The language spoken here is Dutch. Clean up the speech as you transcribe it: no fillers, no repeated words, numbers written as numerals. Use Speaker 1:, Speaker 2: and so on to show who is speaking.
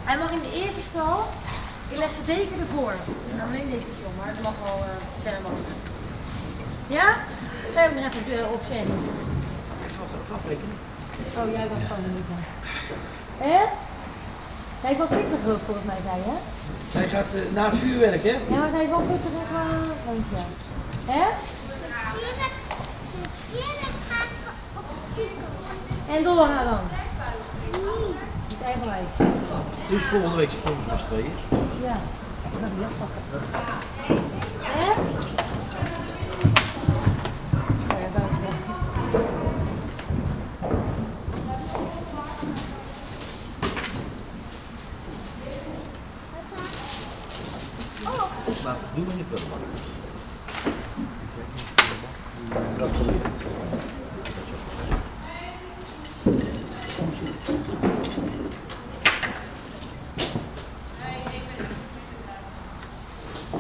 Speaker 1: Hij mag in de eerste stal, in les de deken ervoor. Nou, alleen dekentje om, maar dat mag wel verder mag. Ja? Ga je ook nog even opzetten?
Speaker 2: Even afrekenen.
Speaker 1: Oh, jij was gewoon niet dan. Hè? Zij is wel pittig volgens mij, zei je, hè?
Speaker 2: Zij gaat na het vuurwerk, hè?
Speaker 1: Ja, maar zij is wel pittig en qua rondje. Hè? En Dora dan? Niet eigenwijs.
Speaker 2: Dus volgende week komen ze met z'n tweeën.
Speaker 1: Ja, ik ga die jas pakken. Hè? Oh ja, buiten.
Speaker 2: Maar doe maar niet veel. Dat